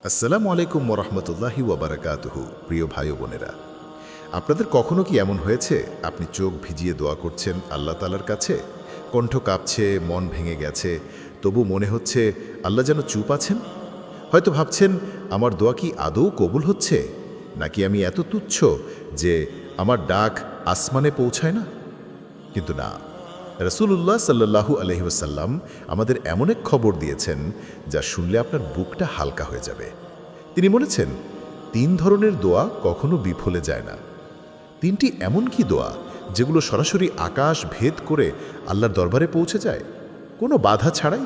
আসসালামু আলাইকুম ওরহমতুল্লাহি ওয়াবারাকাতুহু। প্রিয় ভাই ও বোনেরা, আপনাদের কখনো কি এমন হয়েছে আপনি চোখ ভিজিয়ে দোয়া করছেন আল্লাহ তাআলার কাছে, কণ্ঠ কাঁপছে, মন ভেঙে গেছে, তবু মনে হচ্ছে আল্লাহ যেন চুপ আছেন? হয়তো ভাবছেন, আমার দোয়া কি আদৌ কবুল হচ্ছে, নাকি আমি এত তুচ্ছ যে আমার ডাক আসমানে পৌঁছায় না? কিন্তু না, রাসূলুল্লাহ সাল্লাল্লাহু আলাইহি ওয়াসাল্লাম আমাদের এমন এক খবর দিয়েছেন যা শুনলে আপনার বুকটা হালকা হয়ে যাবে। তিনি বলেছেন, ৩ ধরনের দোয়া কখনো বিফলে যায় না। ৩টি এমন কি দোয়া যেগুলো সরাসরি আকাশ ভেদ করে আল্লাহর দরবারে পৌঁছে যায়, কোনো বাধা ছাড়াই?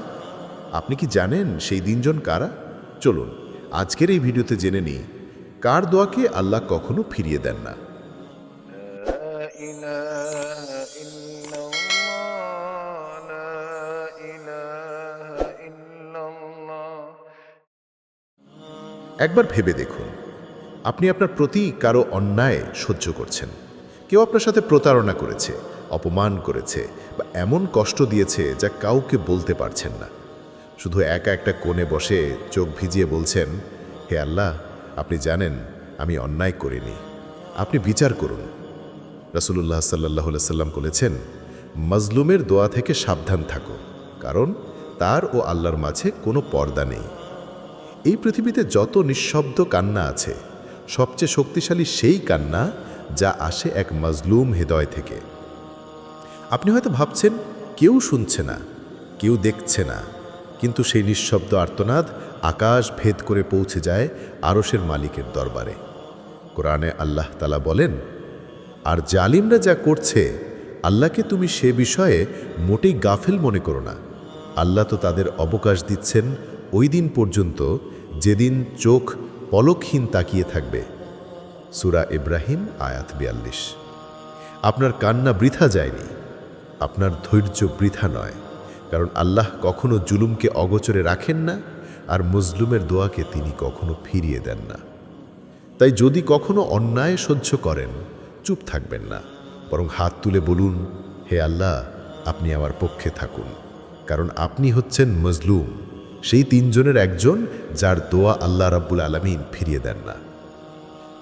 আপনি কি জানেন সেই ৩ জন কারা? চলুন আজকের এই ভিডিওতে জেনে নিই কার দোয়াকে আল্লাহ কখনো ফিরিয়ে দেন না। لا إله إلا الله لا إله إلا الله একবার ভেবে দেখুন, আপনি আপনার প্রতি কারো অন্যায় সহ্য করছেন। কেউ আপনার সাথে প্রতারণা করেছে, অপমান করেছে বা এমন কষ্ট দিয়েছে যা কাউকে বলতে পারছেন না। শুধু একা একটা কোণে বসে চোখ ভিজিয়ে বলছেন, হে আল্লাহ, আপনি জানেন আমি অন্যায় করিনি, আপনি বিচার করুন। রাসূলুল্লাহ সাল্লাল্লাহু আলাইহি সাল্লাম বলেছেন, মাজলুমের দোয়া থেকে সাবধান থাকো, কারণ তার ও আল্লাহর মাঝে কোনো পর্দা নেই। এই পৃথিবীতে যত নিঃশব্দ কান্না আছে, সবচেয়ে শক্তিশালী সেই কান্না যা আসে এক মাজলুম হৃদয় থেকে। আপনি হয়তো ভাবছেন কেউ শুনছে না, কেউ দেখছে না, কিন্তু সেই নিঃশব্দ আর্তনাদ আকাশ ভেদ করে পৌঁছে যায় আরশের মালিকের দরবারে। কোরআনে আল্লাহ তাআলা বলেন, আর জালিমরা যা করছে আল্লাহকে তুমি সে বিষয়ে মোটেই গাফেল মনে করো না। আল্লাহ তো তাদের অবকাশ দিচ্ছেন ওই দিন পর্যন্ত যেদিন চোখ পলকহীন তাকিয়ে থাকবে। সূরা ইব্রাহিম আয়াত ৪২। আপনার কান্না বৃথা যায়নি, আপনার ধৈর্য বৃথা নয়, কারণ আল্লাহ কখনো জুলুমকে অগোচরে রাখেন না, আর মজলুমের দোয়াকে তিনি কখনো ফিরিয়ে দেন না। তাই যদি কখনো অন্যায় সহ্য করেন, চুপ থাকবেন না, বরং হাত তুলে বলুন, হে আল্লাহ, আপনি আমার পক্ষে থাকুন, কারণ আপনি হচ্ছেন মজলুম, সেই ৩ জনের একজন যার দোয়া আল্লাহ রাব্বুল আলামিন ফিরিয়ে দেন না।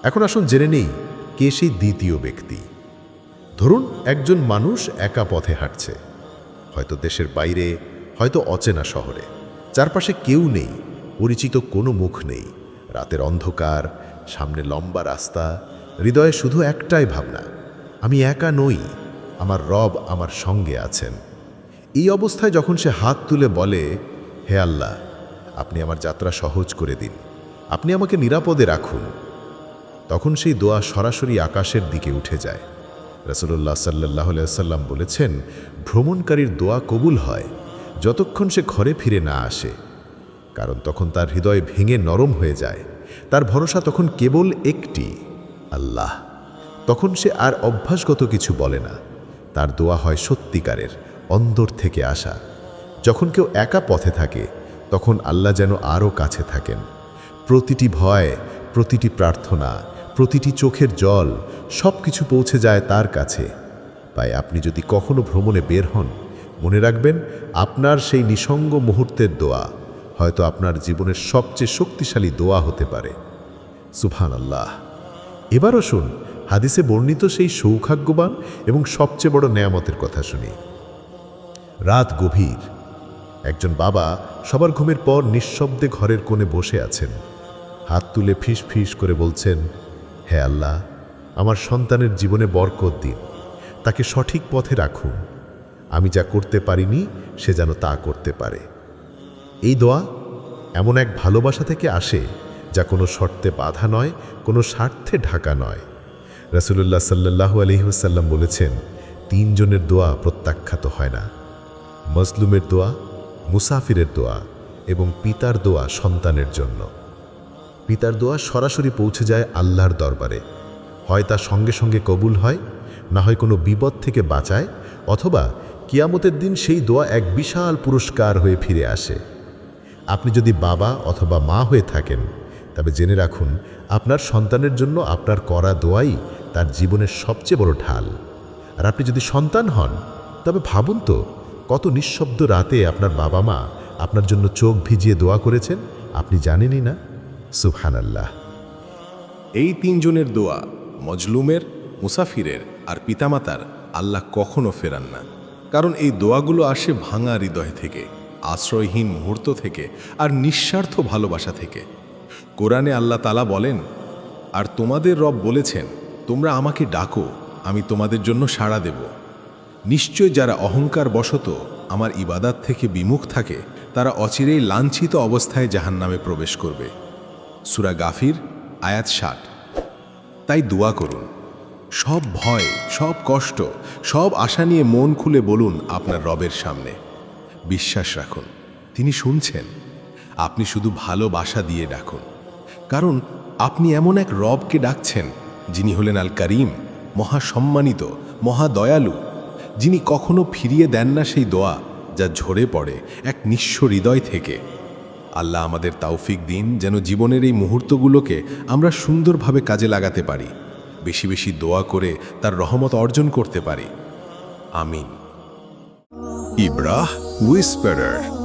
এখন আসুন জেনে নেই কে সেই দ্বিতীয় ব্যক্তি। ধরুন একজন মানুষ একা পথে হাঁটছে, হয়তো দেশের বাইরে, হয়তো অচেনা শহরে। চারপাশে কেউ নেই, পরিচিত কোনো মুখ নেই। রাতের অন্ধকার, সামনে লম্বা রাস্তা, হৃদয়ে শুধু একটাই ভাবনা, আমি একা নই, আমার রব আমার সঙ্গে আছেন। এই অবস্থায় যখন সে হাত তুলে বলে, হে আল্লাহ, আপনি আমার যাত্রা সহজ করে দিন, আপনি আমাকে নিরাপদে রাখুন, তখন সেই দোয়া সরাসরি আকাশের দিকে উঠে যায়। রাসূলুল্লাহ সাল্লাল্লাহু আলাইহি সাল্লাম বলেছেন, ভ্রমণকারীর দোয়া কবুল হয় যতক্ষণ সে ঘরে ফিরে না আসে, কারণ তখন তার হৃদয় ভেঙে নরম হয়ে যায়। তার ভরসা তখন কেবল একটি, আল্লাহ। তখন সে আর অভ্যাসগত কিছু বলে না, তার দোয়া হয় সত্যিকারের, অন্তর থেকে আসা। যখন কেউ একা পথে থাকে, তখন আল্লাহ যেন আরও কাছে থাকেন। প্রতিটি ভয়, প্রতিটি প্রার্থনা, প্রতিটি চোখের জল, সব কিছু পৌঁছে যায় তার কাছে। তাই আপনি যদি কখনো ভ্রমণে বের হন, মনে রাখবেন আপনার সেই নিঃসঙ্গ মুহূর্তের দোয়া হয়তো আপনার জীবনের সবচেয়ে শক্তিশালী দোয়া হতে পারে। সুবহানাল্লাহ। এবার আসুন হাদিসে বর্ণিত সেই সৌভাগ্যবান এবং সবচেয়ে বড় নেয়ামতের কথা শুনি। রাত গভীর, একজন বাবা সবার ঘুমের পর নিঃশব্দে ঘরের কোণে বসে আছেন। হাত তুলে ফিস ফিস করে বলছেন, হে আল্লাহ, আমার সন্তানের জীবনে বরকত দিন, তাকে সঠিক পথে রাখুন, আমি যা করতে পারিনি সে যেন তা করতে পারে। এই দোয়া এমন এক ভালোবাসা থেকে আসে যা কোনো শর্তে বাধা নয়, কোনো স্বার্থে ঢাকা নয়। রাসূলুল্লাহ সাল্লাল্লাহু আলাইহি ওয়াসাল্লাম বলেছেন, ৩ জনের দোয়া প্রত্যাখ্যাত হয় না, মজলুমের দোয়া, মুসাফিরের দোয়া এবং পিতার দোয়া সন্তানের জন্য। পিতার দোয়া সরাসরি পৌঁছে যায় আল্লাহর দরবারে, হয় তা সঙ্গে সঙ্গে কবুল হয়, না হয় কোনো বিপদ থেকে বাঁচায়, অথবা কিয়ামতের দিন সেই দোয়া এক বিশাল পুরস্কার হয়ে ফিরে আসে। আপনি যদি বাবা অথবা মা হয়ে থাকেন, তবে জেনে রাখুন আপনার সন্তানের জন্য আপনার করা দোয়াই তার জীবনের সবচেয়ে বড় ঢাল। আর আপনি যদি সন্তান হন, তবে ভাবুন তো কত নিঃশব্দ রাতে আপনার বাবা মা আপনার জন্য চোখ ভিজিয়ে দোয়া করেছেন, আপনি জানেনই না। সুবহানাল্লাহ। এই তিনজনের দোয়া, মজলুমের, মুসাফিরের আর পিতামাতার, আল্লাহ কখনো ফেরান না। কারণ এই দোয়াগুলো আসে ভাঙা হৃদয় থেকে, আশ্রয়হীন মুহূর্ত থেকে আর নিঃস্বার্থ ভালোবাসা থেকে। কোরআনে আল্লাহ তাআলা বলেন, আর তোমাদের রব বলেছেন, তোমরা আমাকে ডাকো, আমি তোমাদের জন্য সাড়া দেব। নিশ্চয় যারা অহংকার বশত আমার ইবাদাত থেকে বিমুখ থাকে, তারা অচিরেই লাঞ্ছিত অবস্থায় জাহান্নামে প্রবেশ করবে। সূরা গাফির আয়াত 60। তাই দোয়া করুন, সব ভয়, সব কষ্ট, সব আশা নিয়ে মন খুলে বলুন আপনার রবের সামনে। বিশ্বাস রাখুন, তিনি শুনছেন। আপনি শুধু ভালোবাসা দিয়ে ডাকুন, কারণ আপনি এমন এক রবকে ডাকছেন যিনি হলেন আল করিম, মহাসম্মানিত, মহাদয়ালু, যিনি কখনো ফিরিয়ে দেন না সেই দোয়া যা ঝরে পড়ে এক নিঃস্ব হৃদয় থেকে। আল্লাহ আমাদের তৌফিক দিন যেন জীবনের এই মুহূর্তগুলোকে আমরা সুন্দরভাবে কাজে লাগাতে পারি, বেশি বেশি দোয়া করে তার রহমত অর্জন করতে পারি। আমিন। ইব্রাহ হুইসপারার।